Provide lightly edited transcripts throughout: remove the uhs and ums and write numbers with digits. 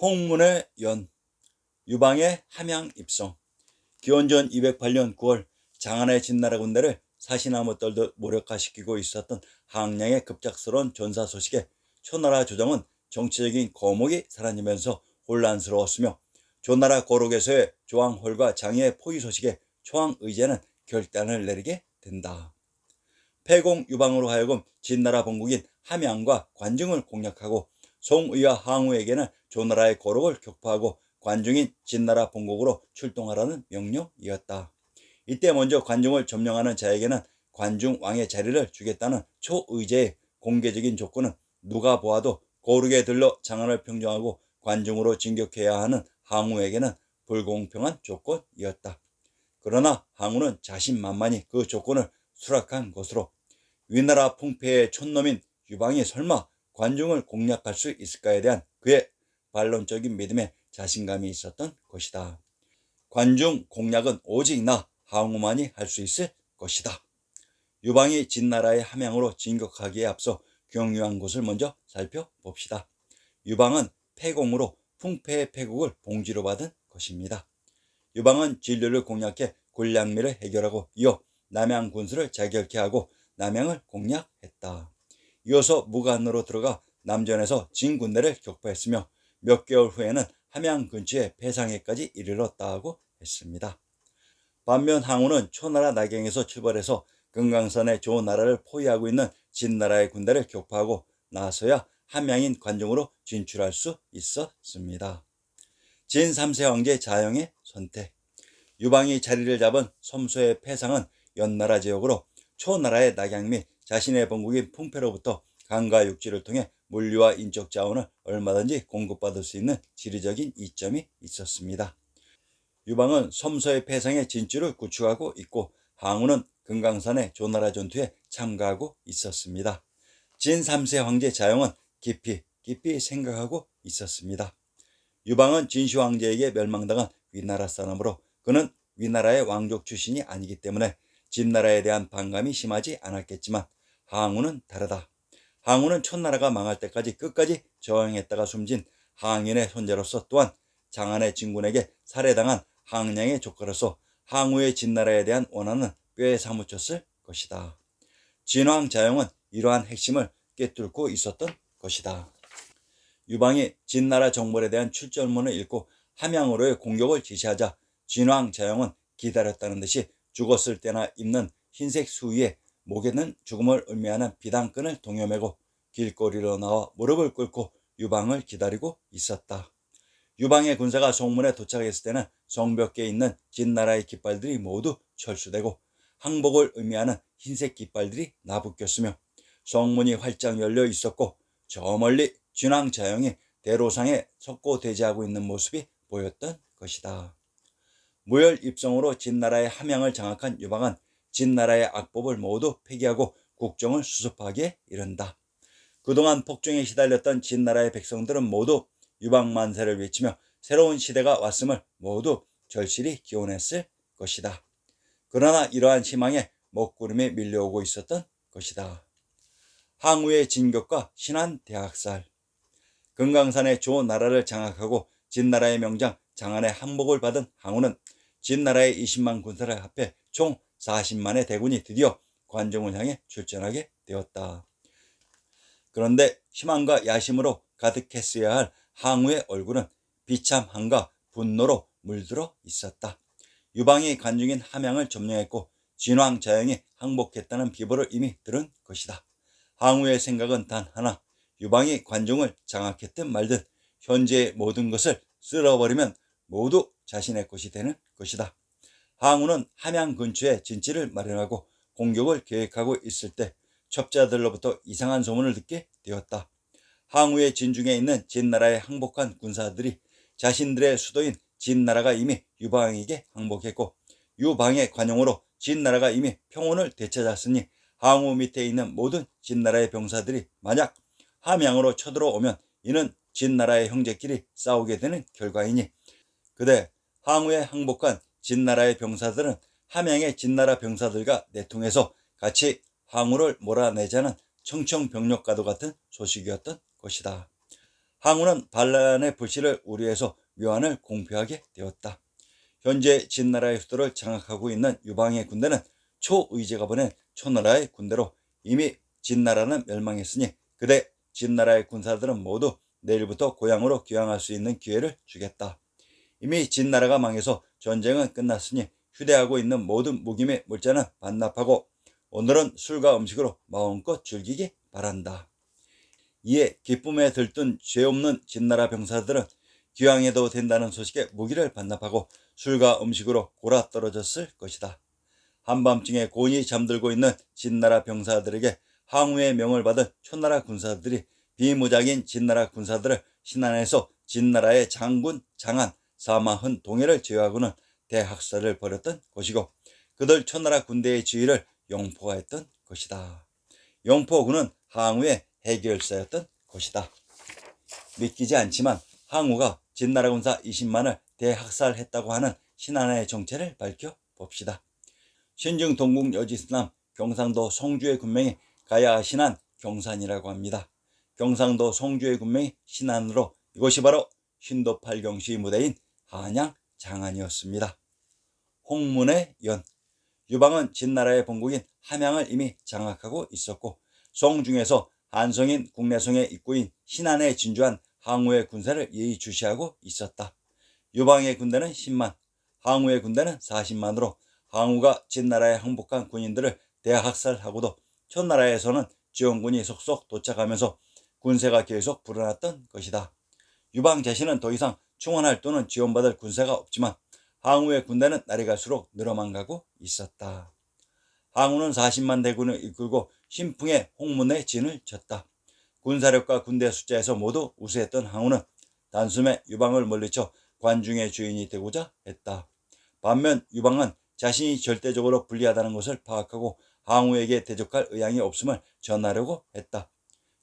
홍문의 연, 유방의 함양 입성. 기원전 208년 9월 장안의 진나라 군대를 사시나무 떨듯 무력화시키고 있었던 항량의 급작스러운 전사 소식에 초나라 조정은 정치적인 거목이 사라지면서 혼란스러웠으며, 조나라 고록에서의 조항홀과 장의의 포위 소식에 초항 의제는 결단을 내리게 된다. 패공 유방으로 하여금 진나라 본국인 함양과 관중을 공략하고 송의와 항우에게는 조나라의 고록을 격파하고 관중인 진나라 본국으로 출동하라는 명령이었다. 이때 먼저 관중을 점령하는 자에게는 관중 왕의 자리를 주겠다는 초의제의 공개적인 조건은 누가 보아도 고룩에 들러 장안을 평정하고 관중으로 진격해야 하는 항우에게는 불공평한 조건이었다. 그러나 항우는 자신만만히 그 조건을 수락한 것으로 위나라 풍패의 촌놈인 유방이 설마 관중을 공략할 수 있을까에 대한 그의 반론적인 믿음에 자신감이 있었던 것이다. 관중 공략은 오직 나 항우만이 할 수 있을 것이다. 유방이 진나라의 함양으로 진격하기에 앞서 경유한 곳을 먼저 살펴봅시다. 유방은 패공으로 풍패의 패국을 봉지로 받은 것입니다. 유방은 진료를 공략해 곤량미를 해결하고 이어 남양 군수를 자결케 하고 남양을 공략했다. 이어서 무관으로 들어가 남전에서 진 군대를 격파했으며 몇 개월 후에는 함양 근처의 패상해까지 이르렀다고 했습니다. 반면 항우는 초나라 나경에서 출발해서 금강산의 조나라를 포위하고 있는 진나라의 군대를 격파하고 나서야 함양인 관중으로 진출할 수 있었습니다. 진 3세 황제 자영의 선택. 유방이 자리를 잡은 섬소의 패상은 연나라 지역으로 초나라의 낙양 및 자신의 본국인 풍패로부터 강과 육지를 통해 물류와 인적 자원을 얼마든지 공급받을 수 있는 지리적인 이점이 있었습니다. 유방은 섬서의 패상의 진주를 구축하고 있고 항우는 금강산의 조나라 전투에 참가하고 있었습니다. 진 3세 황제 자영은 깊이 생각하고 있었습니다. 유방은 진시 황제에게 멸망당한 위나라 사람으로 그는 위나라의 왕족 출신이 아니기 때문에 진나라에 대한 반감이 심하지 않았겠지만 항우는 다르다. 항우는 촌나라가 망할 때까지 끝까지 저항했다가 숨진 항인의 손자로서 또한 장안의 진군에게 살해당한 항량의 조카로서 항우의 진나라에 대한 원한은 꽤 사무쳤을 것이다. 진왕 자영은 이러한 핵심을 꿰뚫고 있었던 것이다. 유방이 진나라 정벌에 대한 출전문을 읽고 함양으로의 공격을 지시하자 진왕 자영은 기다렸다는 듯이 죽었을 때나 입는 흰색 수의에 목에는 죽음을 의미하는 비단끈을 동여매고 길거리로 나와 무릎을 꿇고 유방을 기다리고 있었다. 유방의 군사가 송문에 도착했을 때는 성벽계에 있는 진나라의 깃발들이 모두 철수되고 항복을 의미하는 흰색 깃발들이 나부꼈으며 성문이 활짝 열려 있었고 저 멀리 진왕 자영이 대로상에 섰고 대지하고 있는 모습이 보였던 것이다. 무혈 입성으로 진나라의 함양을 장악한 유방은 진나라의 악법을 모두 폐기하고 국정을 수습하기에 이른다. 그동안 폭정에 시달렸던 진나라의 백성들은 모두 유방 만세를 외치며 새로운 시대가 왔음을 모두 절실히 기원했을 것이다. 그러나 이러한 희망에 먹구름이 밀려오고 있었던 것이다. 항우의 진격과 신한대학살. 금강산의 조나라를 장악하고 진나라의 명장 장안의 항복을 받은 항우는 진나라의 20만 군사를 합해 총 40만의 대군이 드디어 관중을 향해 출전하게 되었다. 그런데 희망과 야심으로 가득했어야 할 항우의 얼굴은 비참함과 분노로 물들어 있었다. 유방이 관중인 함양을 점령했고 진왕 자영이 항복했다는 비보를 이미 들은 것이다. 항우의 생각은 단 하나, 유방이 관중을 장악했든 말든 현재의 모든 것을 쓸어버리면 모두 자신의 것이 되는 것이다. 항우는 함양 근처에 진지를 마련하고 공격을 계획하고 있을 때 첩자들로부터 이상한 소문을 듣게 되었다. 항우의 진중에 있는 진나라에 항복한 군사들이 자신들의 수도인 진나라가 이미 유방에게 항복했고 유방의 관용으로 진나라가 이미 평온을 되찾았으니 항우 밑에 있는 모든 진나라의 병사들이 만약 함양으로 쳐들어오면 이는 진나라의 형제끼리 싸우게 되는 결과이니 그대 항우에 항복한 진나라의 병사들은 함양의 진나라 병사들과 내통해서 같이 항우를 몰아내자는 청청병력과도 같은 소식이었던 것이다. 항우는 반란의 불씨를 우려해서 위안을 공표하게 되었다. 현재 진나라의 수도를 장악하고 있는 유방의 군대는 초의제가 보낸 초나라의 군대로 이미 진나라는 멸망했으니 그대 진나라의 군사들은 모두 내일부터 고향으로 귀향할 수 있는 기회를 주겠다. 이미 진나라가 망해서 전쟁은 끝났으니 휴대하고 있는 모든 무기 및 물자는 반납하고 오늘은 술과 음식으로 마음껏 즐기기 바란다. 이에 기쁨에 들뜬 죄 없는 진나라 병사들은 귀향해도 된다는 소식에 무기를 반납하고 술과 음식으로 골아 떨어졌을 것이다. 한밤중에 곤히 잠들고 있는 진나라 병사들에게 항우의 명을 받은 초나라 군사들이 비무장인 진나라 군사들을 신안에서 진나라의 장군 장안 사마흔 동해를 제외하고는 대학살을 벌였던 것이고 그들 초나라 군대의 지휘를 영포가 했던 것이다. 영포군은 항우의 해결사였던 것이다. 믿기지 않지만 항우가 진나라 군사 20만을 대학살했다고 하는 신안의 정체를 밝혀봅시다. 신증 동국 여지스남 경상도 송주의 군명이 가야 신안 경산이라고 합니다. 경상도 송주의 군명이 신안으로 이곳이 바로 신도 8경시 무대인 한양 장안이었습니다. 홍문의 연 유방은 진나라의 본국인 함양을 이미 장악하고 있었고 송중에서 한성인 국내성의 입구인 신안에 진주한 항우의 군사를 예의주시하고 있었다. 유방의 군대는 10만, 항우의 군대는 40만으로 항우가 진나라에 항복한 군인들을 대학살하고도 초나라에서는 지원군이 속속 도착하면서 군세가 계속 불어났던 것이다. 유방 자신은 더 이상 충원할 또는 지원받을 군세가 없지만 항우의 군대는 날이 갈수록 늘어만 가고 있었다. 항우는 40만 대군을 이끌고 신풍의 홍문에 진을 쳤다. 군사력과 군대 숫자에서 모두 우세했던 항우는 단숨에 유방을 물리쳐 관중의 주인이 되고자 했다. 반면 유방은 자신이 절대적으로 불리하다는 것을 파악하고 항우에게 대적할 의향이 없음을 전하려고 했다.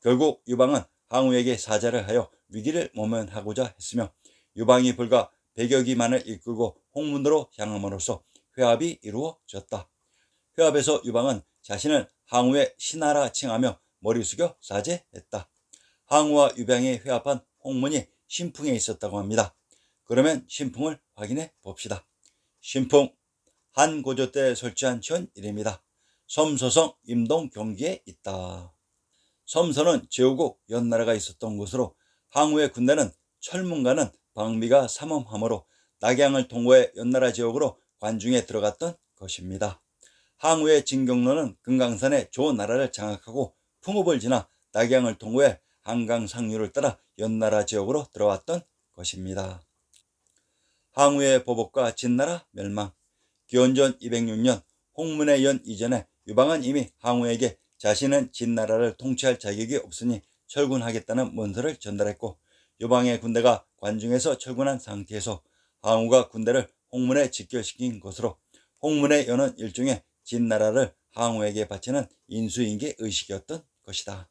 결국 유방은 항우에게 사자를 하여 위기를 모면하고자 했으며 유방이 불과 100여 기만을 이끌고 홍문으로 향함으로써 회합이 이루어졌다. 회합에서 유방은 자신을 항우의 신하라 칭하며 머리 숙여 사죄했다. 항우와 유방이 회합한 홍문이 신풍에 있었다고 합니다. 그러면 신풍을 확인해 봅시다. 신풍 한 고조 때 설치한 현 이름이다. 섬서성 임동 경기에 있다. 섬서는 제후국 연나라가 있었던 곳으로 항우의 군대는 철문가는 방비가 삼엄하므로 낙양을 통과해 연나라 지역으로 관중에 들어갔던 것입니다. 항우의 진경로는 금강산의 조나라를 장악하고 풍읍을 지나 낙양을 통과해 한강 상류를 따라 연나라 지역으로 들어왔던 것입니다. 항우의 보복과 진나라 멸망. 기원전 206년 홍문의 연 이전에 유방은 이미 항우에게 자신은 진나라를 통치할 자격이 없으니 철군하겠다는 문서를 전달했고 유방의 군대가 관중에서 철군한 상태에서 항우가 군대를 홍문에 직결시킨 것으로 홍문의 연은 일종의 진나라를 항우에게 바치는 인수인계 의식이었던 것이다.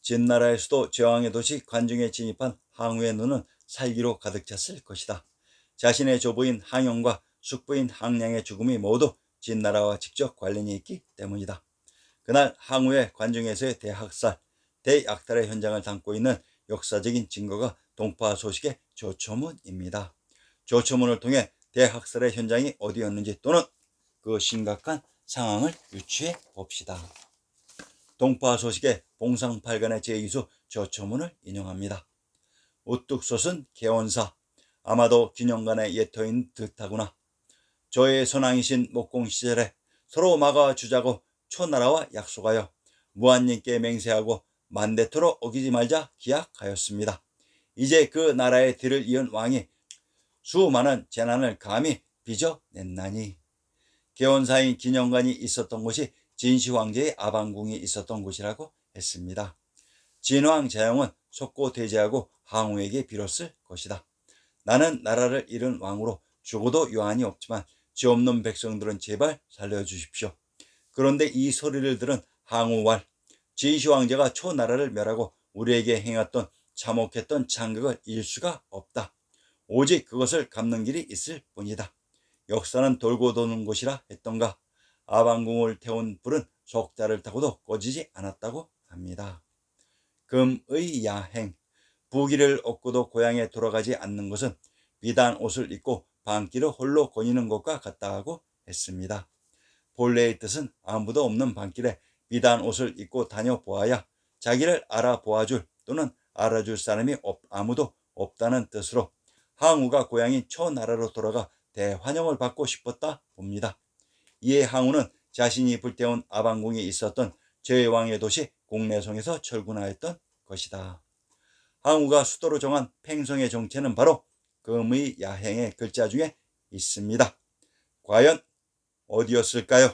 진나라의 수도 제왕의 도시 관중에 진입한 항우의 눈은 살기로 가득 찼을 것이다. 자신의 조부인 항영과 숙부인 항량의 죽음이 모두 진나라와 직접 관련이 있기 때문이다. 그날 항우의 관중에서의 대학살, 대약탈의 현장을 담고 있는 역사적인 증거가 동파 소식의 조초문입니다. 조초문을 통해 대학살의 현장이 어디였는지 또는 그 심각한 상황을 유추해 봅시다. 동파 소식의 봉상팔간의 제2수 조초문을 인용합니다. 우뚝 솟은 개원사, 아마도 균형간의 예터인 듯하구나. 저의 선왕이신 목공 시절에 서로 막아주자고 초나라와 약속하여 무한님께 맹세하고 만대토록 어기지 말자 기약하였습니다. 이제 그 나라의 뒤를 이은 왕이 수많은 재난을 감히 빚어냈나니. 개원사인 기념관이 있었던 곳이 진시황제의 아방궁이 있었던 곳이라고 했습니다. 진왕 자영은 속고 대제하고 항우에게 빌었을 것이다. 나는 나라를 잃은 왕으로 죽어도 유한이 없지만 죄 없는 백성들은 제발 살려주십시오. 그런데 이 소리를 들은 항우왈 진시황제가 초나라를 멸하고 우리에게 행했던 참혹했던 장극을 잊을 수가 없다. 오직 그것을 갚는 길이 있을 뿐이다. 역사는 돌고 도는 곳이라 했던가. 아방궁을 태운 불은 속달을 타고도 꺼지지 않았다고 합니다. 금의 야행. 부귀를 얻고도 고향에 돌아가지 않는 것은 비단 옷을 입고 방길을 홀로 거니는 것과 같다고 했습니다. 본래의 뜻은 아무도 없는 방길에 비단 옷을 입고 다녀보아야 자기를 알아보아줄 또는 알아줄 사람이 아무도 없다는 뜻으로 항우가 고향인 초나라로 돌아가 대환영을 받고 싶었다 봅니다. 이에 항우는 자신이 불태운 아방궁이 있었던 제왕의 도시 공내성에서 철군하였던 것이다. 항우가 수도로 정한 팽성의 정체는 바로 금의 야행의 글자 중에 있습니다. 과연 어디였을까요?